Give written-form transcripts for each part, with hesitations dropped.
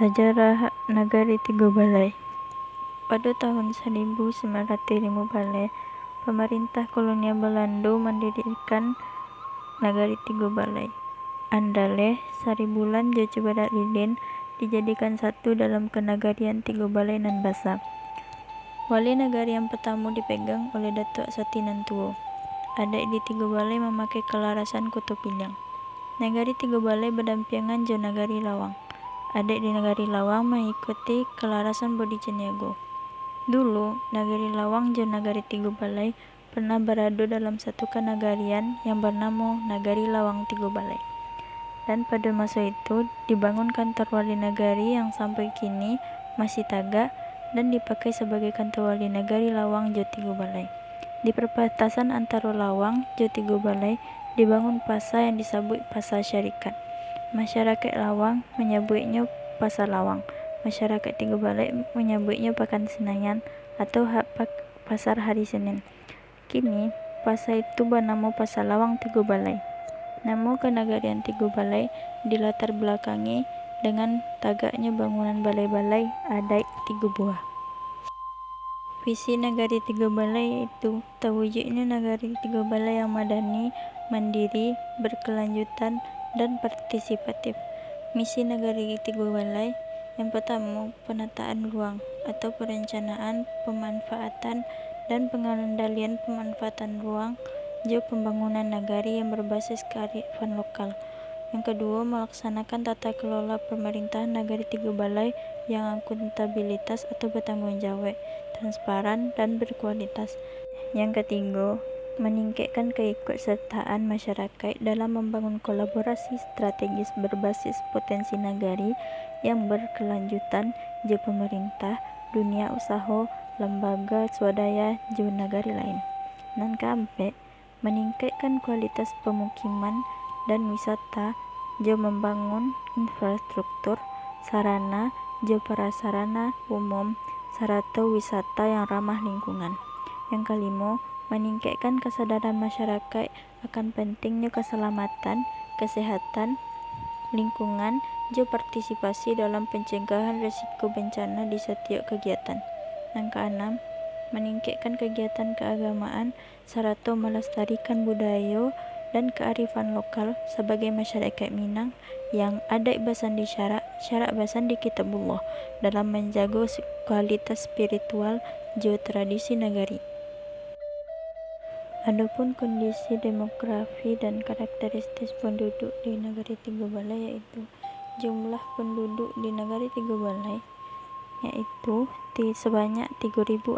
Sejarah Nagari Tigo Balai. Pada tahun 1905, pemerintah kolonial Belanda mendirikan Nagari Tigo Balai. Andaleh Saribulan Joco Badak Lilin dijadikan satu dalam kenagarian Tigo Balai nan Basa. Wali negari yang pertama dipegang oleh Datuk Sati Nantuo. Adat di Tigo Balai memakai kelarasan Kuto Piliang. Nagari Tigo Balai berdampingan jo Nagari Lawang. Adat di Nagari Lawang mengikuti kelarasan Bodi Caniago. Dulu, Nagari Lawang dan Nagari Tigo Balai pernah beradu dalam satu kenagarian yang bernama Nagari Lawang Tigo Balai. Dan pada masa itu dibangun kantor wali nagari yang sampai kini masih tagak dan dipakai sebagai kantor wali nagari Lawang jo Tigo Balai. Di perbatasan antara Lawang jo Tigo Balai dibangun pasar yang disebut Pasar Syarikat. Masyarakat Lawang menyebutnya Pasar Lawang. Masyarakat Tigo Balai menyebutnya Pekan Senayan atau Pasar Hari Senin. Kini, pasar itu bernama Pasar Lawang Tigo Balai. Nama kenagarian Tigo Balai dilatar belakangi dengan tagaknya bangunan balai-balai adat 3 buah. Visi Nagari Tigo Balai itu terwujudnya Nagari Tigo Balai yang madani, mandiri, berkelanjutan, dan partisipatif. Misi Nagari Tigo Balai yang pertama, penataan ruang atau perencanaan, pemanfaatan, dan pengendalian pemanfaatan ruang jo pembangunan nagari yang berbasis kearifan lokal. Yang kedua, melaksanakan tata kelola pemerintahan Nagari Tigo Balai yang akuntabilitas atau bertanggung jawab, transparan, dan berkualitas. Yang ketiga, meningkatkan keikutsertaan masyarakat dalam membangun kolaborasi strategis berbasis potensi nagari yang berkelanjutan jo pemerintah, dunia usaha, lembaga swadaya jo nagari lain. Dan keempat, meningkatkan kualitas pemukiman dan wisata jo membangun infrastruktur, sarana jo prasarana umum, serta wisata yang ramah lingkungan. Yang kelima, meningkatkan kesadaran masyarakat akan pentingnya keselamatan, kesehatan, lingkungan, jo partisipasi dalam pencegahan risiko bencana di setiap kegiatan. Yang keenam, meningkatkan kegiatan keagamaan serta melestarikan budaya dan kearifan lokal sebagai masyarakat Minang yang adat basandi syarak basandi kitabullah dalam menjaga kualitas spiritual jo tradisi nagari. Adapun kondisi demografi dan karakteristik penduduk di Nagari Tigo Balai yaitu jumlah penduduk di Nagari Tigo Balai yaitu sebanyak 3.067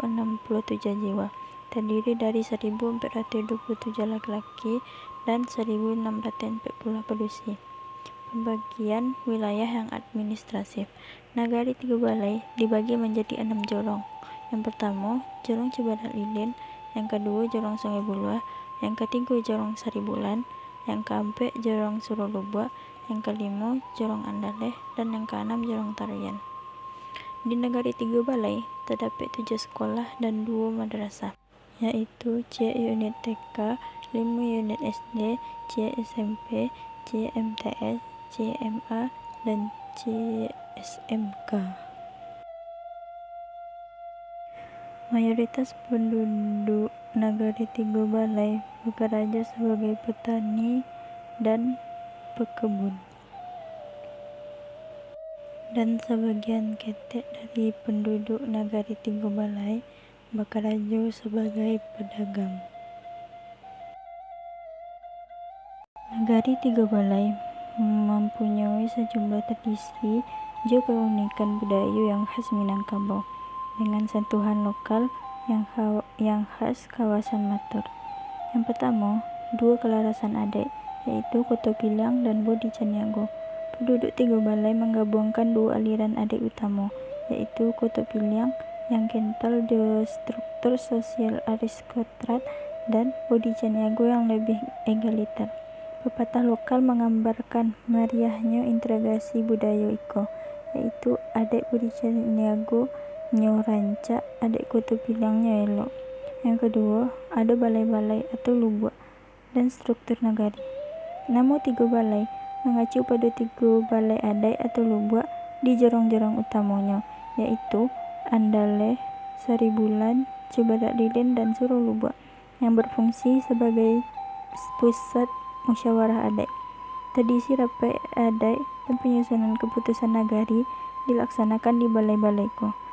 jiwa, terdiri dari 1.427 laki-laki dan 1.640 pedusi. Pembagian wilayah yang administratif. Nagari Tigo Balai dibagi menjadi 6 jorong. Yang pertama, Jorong Cibadak Lilin, yang kedua Jorong Sungai Buluh, yang ketiga Jorong Saribulan, yang keempat Jorong Surulubak, yang kelima Jorong Andaleh, dan yang keenam Jorong Tarian. Di Nagari Tigo Balai terdapat 7 sekolah dan 2 madrasah, yaitu C unit TK, 5 unit SD, C SMP, C MTS, C MA, dan C SMK. Mayoritas penduduk Nagari Tigo Balai bekerja sebagai petani dan pekebun. Dan sebagian ketek dari penduduk Nagari Tigo Balai bekerja sebagai pedagang. Nagari Tigo Balai mempunyai sejumlah tradisi jo keunikan budaya yang khas Minangkabau dengan sentuhan lokal yang khas kawasan Matur. Yang pertama, 2 kelarasan adat yaitu Kuto Piliang dan Bodi Caniago. Penduduk Tigo Balai menggabungkan 2 aliran adat utama, yaitu Kuto Piliang yang kental di struktur sosial aristokrat dan Bodi Caniago yang lebih egaliter. Pepatah lokal menggambarkan meriahnya integrasi budaya iko, yaitu adat Bodi Caniago nyo rancak, adat Kuto Piliangnya elok. Yang kedua, ada balai-balai atau lubuk dan struktur nagari. Nama Tigo Balai mengacu pada 3 balai adat atau lubuk di jorong-jorong utamanya, yaitu Andaleh, Saribulan, Cibadak Lilin, dan Suro Lubak, yang berfungsi sebagai pusat musyawarah adat. Tradisi rapat adat dan penyusunan keputusan nagari dilaksanakan di balai-balaiku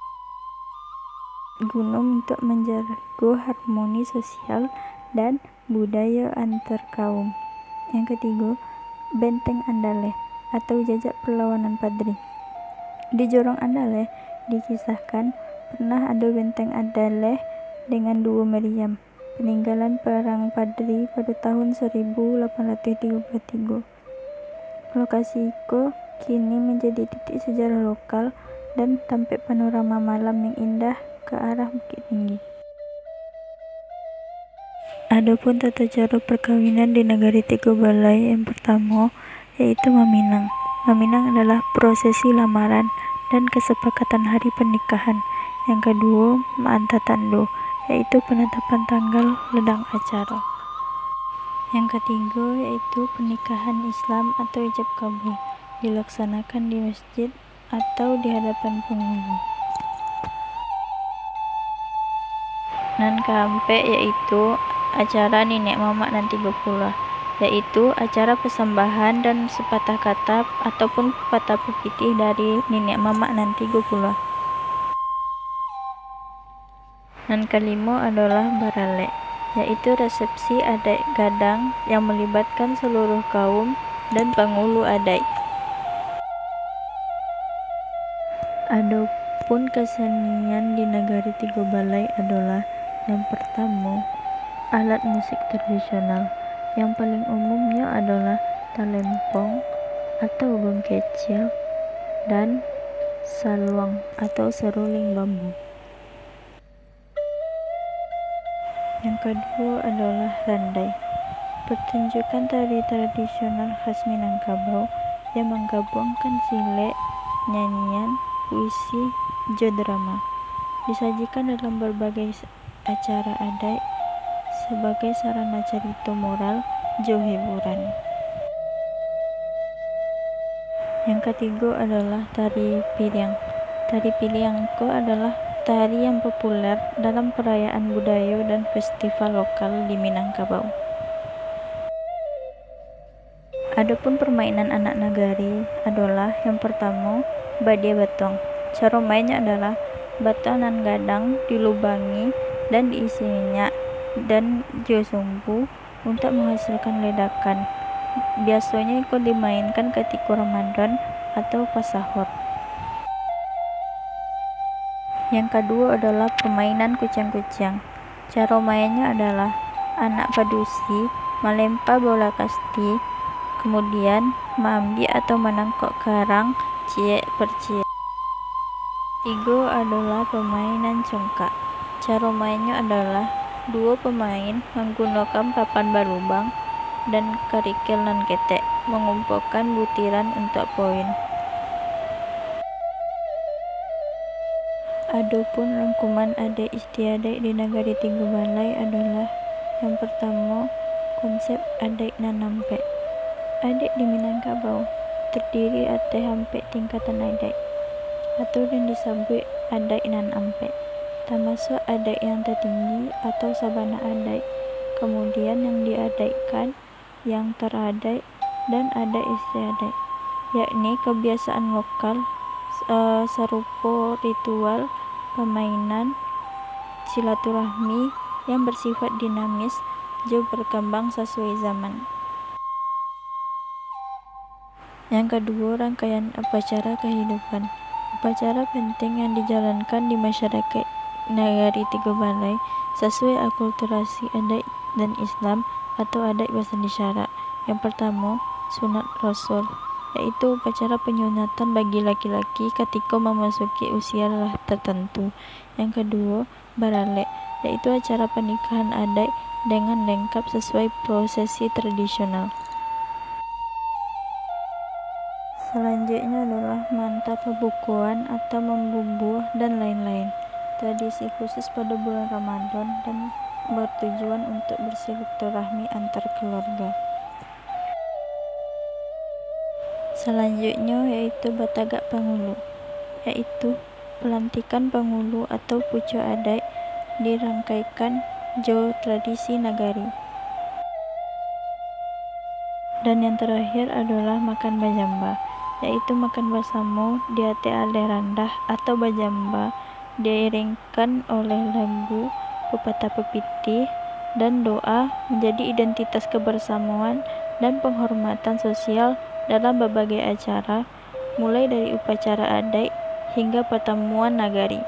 guna untuk menjaga harmoni sosial dan budaya antar kaum. Yang ketiga, Benteng Andaleh atau jajak perlawanan Padri. Di Jorong Andaleh dikisahkan pernah ada benteng Andaleh dengan dua meriam, peninggalan perang Padri pada tahun 1833. Lokasi itu kini menjadi titik sejarah lokal dan tampil panorama malam yang indah ke arah Bukit Tinggi. Adapun tata cara perkawinan di Nagari Tiga Balai, yang pertama yaitu Maminang. Maminang adalah prosesi lamaran dan kesepakatan hari pernikahan. Yang kedua, Maantatando, yaitu penetapan tanggal ledang acara. Yang ketiga yaitu pernikahan Islam atau ijab kabul, dilaksanakan di masjid atau di hadapan penghulu. Nan keempat yaitu acara Nenek Mamak dan Tiga Pula, yaitu acara persembahan dan sepatah kata ataupun patah pepitih dari Nenek Mamak dan Tiga Pula. Dan kelima adalah Baralek, yaitu resepsi adat gadang yang melibatkan seluruh kaum dan penghulu adat. Adapun kesenian di Nagari Tiga Balai adalah yang pertama, alat musik tradisional. Yang paling umumnya adalah talempong atau gong kecil dan saluang atau seruling bambu. Yang kedua adalah randai, pertunjukan tari tradisional khas Minangkabau yang menggabungkan silat, nyanyian, puisi, jodrama, disajikan dalam berbagai acara adat sebagai sarana cerita moral jo hiburan. Yang ketiga adalah tari piliang. Tari piliang itu adalah tari yang populer dalam perayaan budaya dan festival lokal di Minangkabau. Adapun permainan anak nagari adalah yang pertama, badia batong. Cara mainnya adalah batang dan gadang dilubangi dan diisi minyak dan jo sumbu untuk menghasilkan ledakan. Biasanya itu dimainkan ketika Ramadan atau pas sahur. Yang kedua adalah permainan kucang-kucang. Cara mainnya adalah anak padusi melempar bola kasti, kemudian mengambil atau menangkap karang ciek per ciek. Tiga adalah permainan congkak. Cara mainnya adalah dua pemain menggunakan papan berlubang dan kerikil dan ketek mengumpulkan butiran untuk poin. Adapun rangkuman adat istiadat di Nagari Tiga Balai adalah yang pertama, konsep adat nan ampek. Adat di Minangkabau terdiri atas hampir tingkatan adat atau yang disebut adat nan ampek, termasuk adat yang tertinggi atau sabana adat, kemudian yang diadatkan, yang teradat, dan adat istiadat, yakni kebiasaan lokal serupa ritual, permainan, silaturahmi yang bersifat dinamis juga berkembang sesuai zaman. Yang kedua, rangkaian upacara kehidupan. Upacara penting yang dijalankan di masyarakat Nagari Tiga Balai sesuai akulturasi adat dan Islam atau adat bahasa isyarat. Yang pertama, sunat rasul, yaitu upacara penyunatan bagi laki-laki ketika memasuki usia tertentu. Yang kedua, baralek, yaitu acara pernikahan adat dengan lengkap sesuai prosesi tradisional. Selanjutnya adalah mantap pembukuan atau membubuh dan lain-lain. Tradisi khusus pada bulan Ramadan dan bertujuan untuk bersilaturahmi antar keluarga. Selanjutnya yaitu Batagak Pangulu, yaitu pelantikan Pangulu atau Pucuk Adat dirangkaikan jo tradisi nagari. Dan yang terakhir adalah makan bajamba, yaitu makan bersama di atas alai randah atau bajamba diiringkan oleh lagu, pepatah pepitih, dan doa menjadi identitas kebersamaan dan penghormatan sosial dalam berbagai acara, mulai dari upacara adat hingga pertemuan nagari.